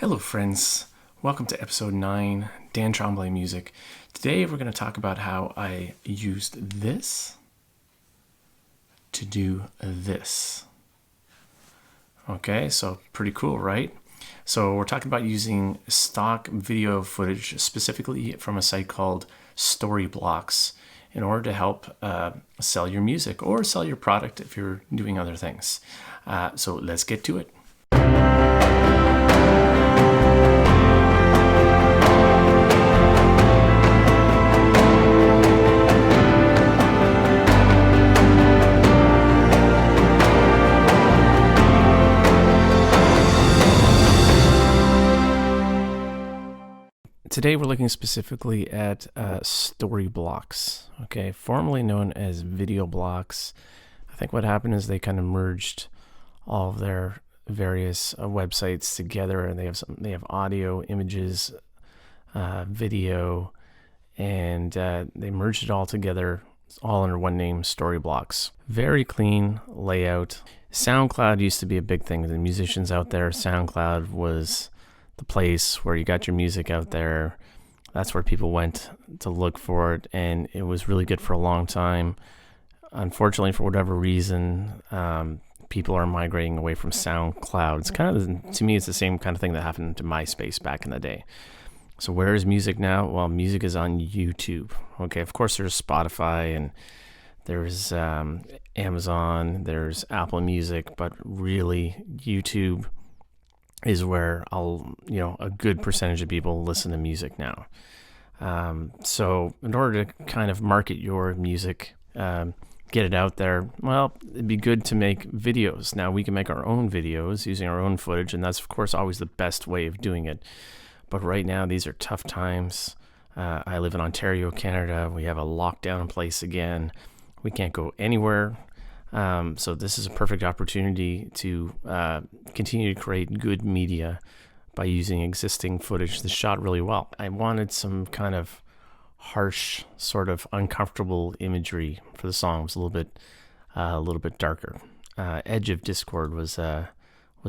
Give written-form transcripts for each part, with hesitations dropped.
Hello friends, welcome to episode 9, Dan Tremblay Music. Today we're going to talk about how I used this to do this. Okay, so pretty cool, right? So we're talking about using stock video footage, specifically from a site called Storyblocks, in order to help sell your music or sell your product if you're doing other things. So let's get to it. Today we're looking specifically at Storyblocks, okay, formerly known as Video Blocks. I think what happened is they kind of merged all of their various websites together, and they have audio, images, video, and they merged it all together, all under one name, Storyblocks. Very clean layout. SoundCloud used to be a big thing. The musicians out there, SoundCloud was the place where you got your music out there. That's where people went to look for it, and it was really good for a long time. Unfortunately, for whatever reason, people are migrating away from SoundCloud. It's kind of, to me, it's the same kind of thing that happened to MySpace back in the day. So where is music now? Well, music is on YouTube. Okay, of course there's Spotify and there's Amazon, there's Apple Music, but really YouTube is where a good percentage of people listen to music now. So in order to kind of market your music, get it out there, well, it'd be good to make videos. Now we can make our own videos using our own footage, and that's of course always the best way of doing it. But right now, these are tough times. I live in Ontario, Canada. We have a lockdown in place again. We can't go anywhere. So this is a perfect opportunity to continue to create good media by using existing footage that's shot really well. I wanted some kind of harsh, sort of uncomfortable imagery for the song. It was a little bit darker. Edge of Discord was the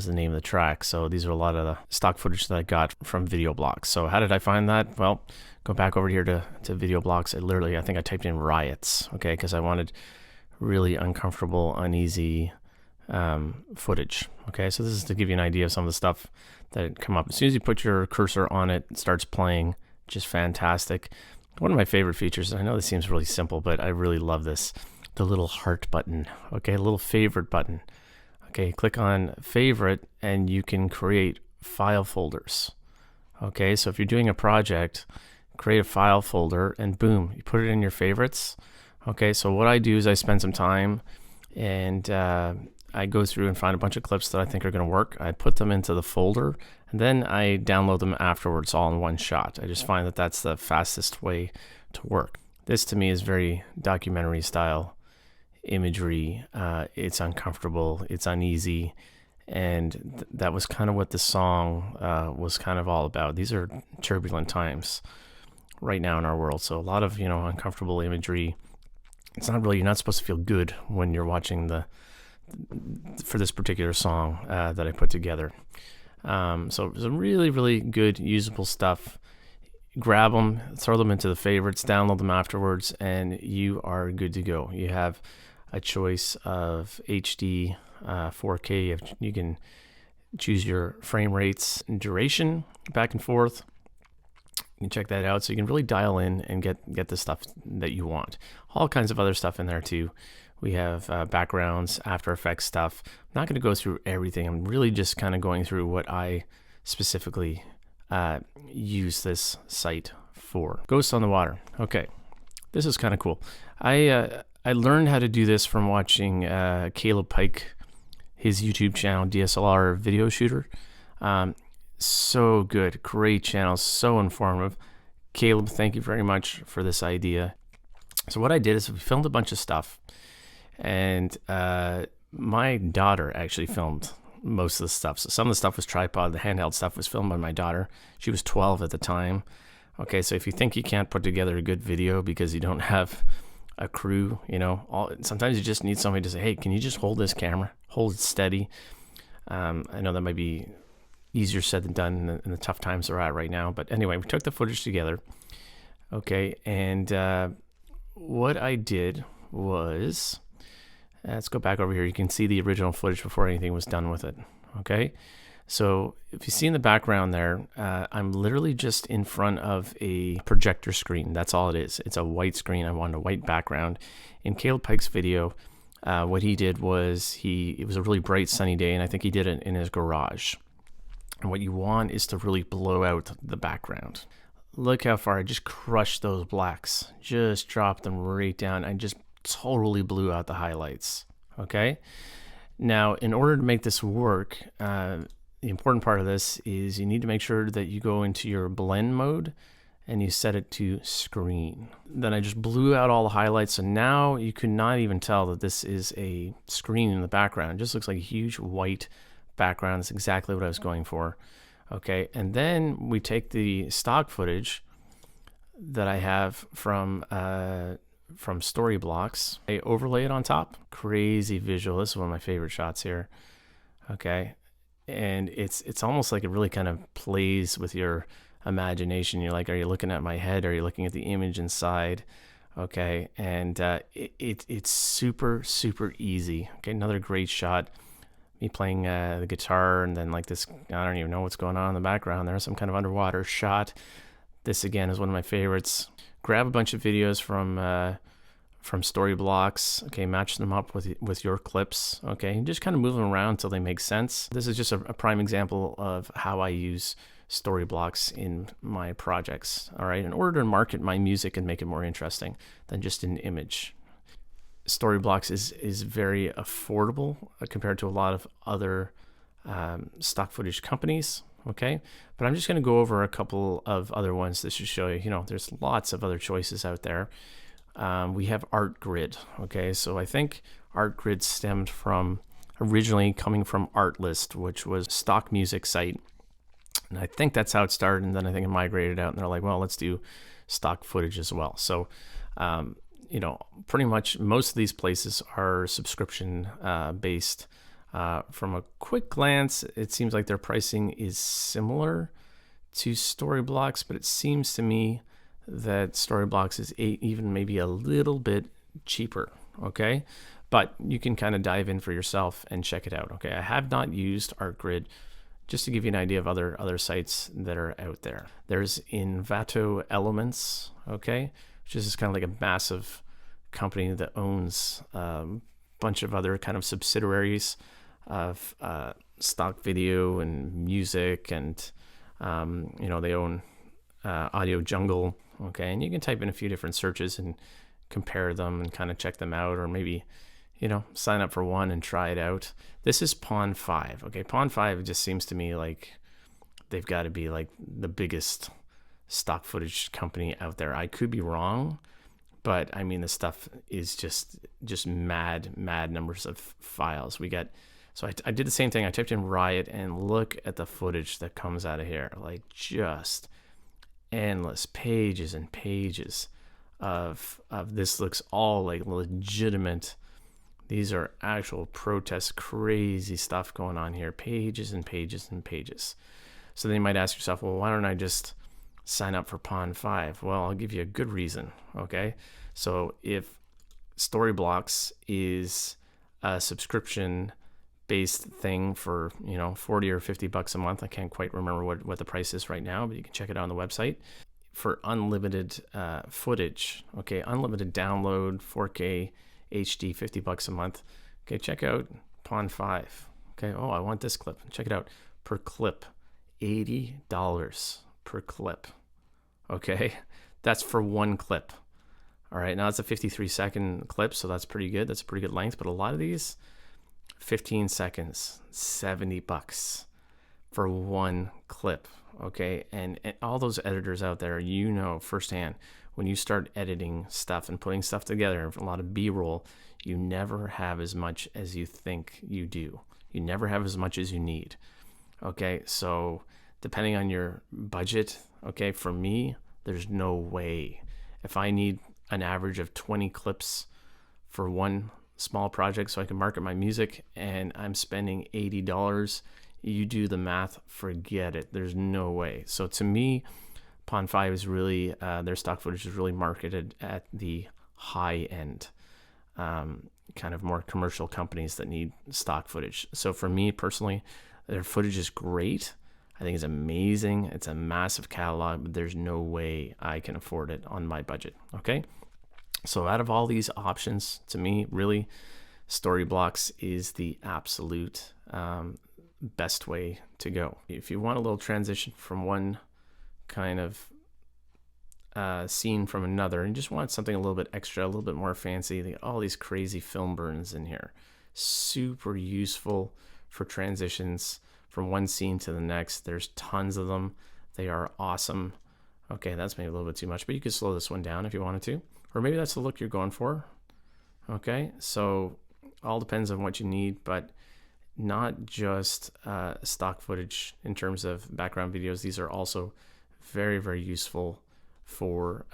name of the track. So these are a lot of the stock footage that I got from Video Blocks. So how did I find that? Well, go back over here to Video Blocks. I think I typed in riots, okay, because I wanted really uncomfortable, uneasy footage. Okay, so this is to give you an idea of some of the stuff that come up. As soon as you put your cursor on it, it starts playing, just fantastic. One of my favorite features, and I know this seems really simple, but I really love this, the little heart button, okay, a little favorite button. Okay, click on favorite and you can create file folders. Okay, so if you're doing a project, create a file folder and boom, you put it in your favorites. Okay, so what I do is I spend some time and I go through and find a bunch of clips that I think are going to work. I put them into the folder and then I download them afterwards all in one shot. I just find that that's the fastest way to work. This to me is very documentary style imagery. It's uncomfortable, it's uneasy, and that was kind of what the song was kind of all about. These are turbulent times right now in our world, so a lot of uncomfortable imagery. You're not supposed to feel good when you're watching for this particular song that I put together. So it was a really, really good usable stuff. Grab them, throw them into the favorites, download them afterwards, and you are good to go. You have a choice of HD, 4K. You can choose your frame rates and duration back and forth. You can check that out, so you can really dial in and get the stuff that you want. All kinds of other stuff in there too. We have backgrounds, After Effects stuff. I'm not going to go through everything. I'm really just kind of going through what I specifically use this site for. Ghosts on the Water. Okay, this is kind of cool. I learned how to do this from watching Caleb Pike, his YouTube channel, DSLR Video Shooter. So good, great channel, so informative. Caleb, thank you very much for this idea. So what I did is we filmed a bunch of stuff, and my daughter actually filmed most of the stuff. So some of the stuff was tripod, the handheld stuff was filmed by my daughter. She was 12 at the time. Okay, so if you think you can't put together a good video because you don't have a crew, sometimes you just need somebody to say, hey, can you just hold this camera, hold it steady? I know that might be easier said than done in the tough times we're at right now. But anyway, we took the footage together. Okay, and what I did was, let's go back over here. You can see the original footage before anything was done with it. Okay, so if you see in the background there, I'm literally just in front of a projector screen. That's all it is. It's a white screen. I wanted a white background. In Caleb Pike's video, what he did was it was a really bright sunny day, and I think he did it in his garage. And what you want is to really blow out the background. Look how far I just crushed those blacks. Just dropped them right down. I just totally blew out the highlights. Okay. Now, in order to make this work, the important part of this is you need to make sure that you go into your blend mode and you set it to screen. Then I just blew out all the highlights. So now you could not even tell that this is a screen in the background. It just looks like a huge white background. That's exactly what I was going for. Okay, and then we take the stock footage that I have from Storyblocks. I overlay it on top. Crazy visual. This is one of my favorite shots here. Okay, and it's almost like it really kind of plays with your imagination. You're like, are you looking at my head? Are you looking at the image inside? Okay, and it's super easy. Okay, another great shot. Me playing the guitar, and then like this, I don't even know what's going on in the background. There's some kind of underwater shot. This again is one of my favorites. Grab a bunch of videos from Storyblocks. Okay, match them up with your clips. Okay, and just kind of move them around until they make sense. This is just a prime example of how I use Storyblocks in my projects. All right, in order to market my music and make it more interesting than just an image. Storyblocks is very affordable compared to a lot of other stock footage companies. Okay, but I'm just going to go over a couple of other ones that should show you. There's lots of other choices out there. We have ArtGrid. Okay, so I think ArtGrid stemmed from originally coming from Artlist, which was a stock music site, and I think that's how it started. And then I think it migrated out, and they're like, well, let's do stock footage as well. So pretty much most of these places are subscription based. From a quick glance, it seems like their pricing is similar to Storyblocks, but it seems to me that Storyblocks is even maybe a little bit cheaper. Okay, but you can kind of dive in for yourself and check it out. Okay, I have not used ArtGrid, just to give you an idea of other sites that are out there. There's Envato Elements. Okay, which is kind of like a massive company that owns a bunch of other kind of subsidiaries of stock video and music, and they own Audio Jungle. Okay, and you can type in a few different searches and compare them and kind of check them out, or maybe sign up for one and try it out. This is Pond5. Okay, Pond5 just seems to me like they've got to be like the biggest stock footage company out there. I could be wrong, but I mean, the stuff is just mad numbers of files. So I did the same thing. I typed in Riot, and look at the footage that comes out of here. Like, just endless pages and pages of this. Looks all like legitimate. These are actual protest, crazy stuff going on here. Pages and pages and pages. So then you might ask yourself, well, why don't I just sign up for Pond5? Well, I'll give you a good reason. Okay, so if Storyblocks is a subscription based thing for 40 or 50 bucks a month, I can't quite remember what the price is right now, but you can check it out on the website, for unlimited footage. Okay, unlimited download, 4K HD, 50 bucks a month. Okay, check out Pond5. Okay, oh, I want this clip. Check it out. Per clip, $80 per clip. Okay, that's for one clip. All right, now it's a 53-second clip, so that's pretty good. That's a pretty good length, but a lot of these, 15 seconds, 70 bucks for one clip. Okay, and all those editors out there, firsthand, when you start editing stuff and putting stuff together, a lot of B-roll, you never have as much as you think you do. You never have as much as you need. Okay, so depending on your budget, okay, for me, there's no way. If I need an average of 20 clips for one small project so I can market my music, and I'm spending $80, you do the math, forget it. There's no way. So to me, Pond 5 is really, their stock footage is really marketed at the high end, kind of more commercial companies that need stock footage. So for me personally, their footage is great. I think it's amazing. It's a massive catalog, but there's no way I can afford it on my budget. Okay. So out of all these options, to me, really, Storyblocks is the absolute best way to go. If you want a little transition from one kind of scene from another, and just want something a little bit extra, a little bit more fancy, all these crazy film burns in here, super useful for transitions from one scene to the next. There's tons of them. They are awesome. Okay, that's maybe a little bit too much, but you could slow this one down if you wanted to, or maybe that's the look you're going for. Okay, so all depends on what you need, but not just stock footage in terms of background videos. These are also very, very useful for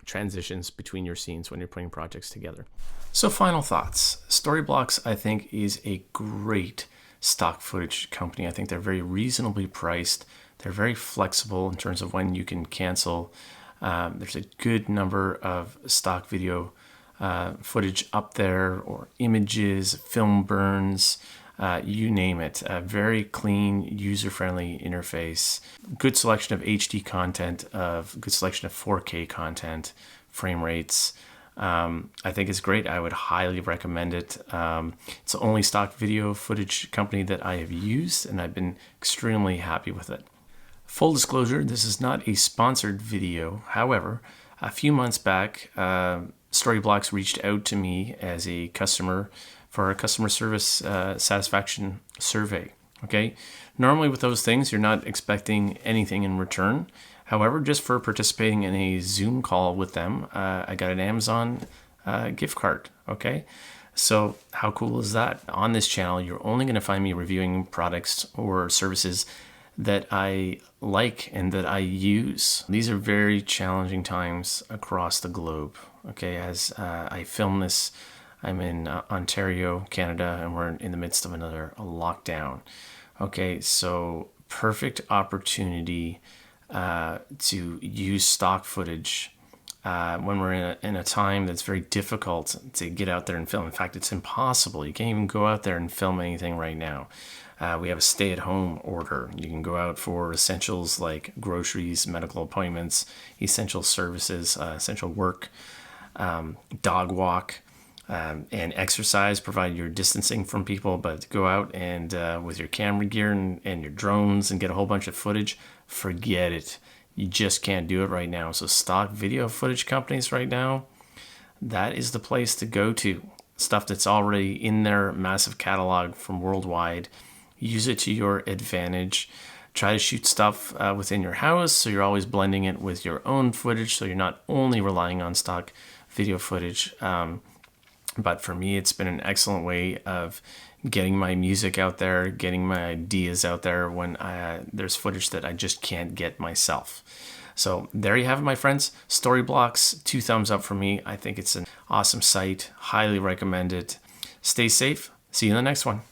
transitions between your scenes when you're putting projects together. So final thoughts. Storyblocks, I think, is a great stock footage company. I think they're very reasonably priced. They're very flexible in terms of when you can cancel. There's a good number of stock video footage up there, or images, film burns, you name it. A very clean, user-friendly interface. Good selection of HD content, good selection of 4K content, frame rates. I think it's great. I would highly recommend it. It's the only stock video footage company that I have used, and I've been extremely happy with it. Full disclosure, this is not a sponsored video. However, a few months back, Storyblocks reached out to me as a customer for a customer service satisfaction survey. Okay, normally with those things, you're not expecting anything in return. However, just for participating in a Zoom call with them, I got an Amazon gift card. Okay, so how cool is that? On this channel, you're only going to find me reviewing products or services that I like and that I use. These are very challenging times across the globe. Okay, as I film this, I'm in Ontario, Canada, and we're in the midst of another lockdown. Okay, so perfect opportunity to use stock footage when we're in a time that's very difficult to get out there and film. In fact, it's impossible. You can't even go out there and film anything right now. We have a stay-at-home order. You can go out for essentials like groceries, medical appointments, essential services, essential work, dog walk, and exercise, provided you're distancing from people. But to go out and with your camera gear and your drones and get a whole bunch of footage, forget it. You just can't do it right now. So stock video footage companies right now, that is the place to go to. Stuff that's already in their massive catalog from worldwide. Use it to your advantage. Try to shoot stuff within your house, so you're always blending it with your own footage, so you're not only relying on stock video footage. But for me, it's been an excellent way of getting my music out there, getting my ideas out there when there's footage that I just can't get myself. So there you have it, my friends. Storyblocks, 2 thumbs up for me. I think it's an awesome site. Highly recommend it. Stay safe. See you in the next one.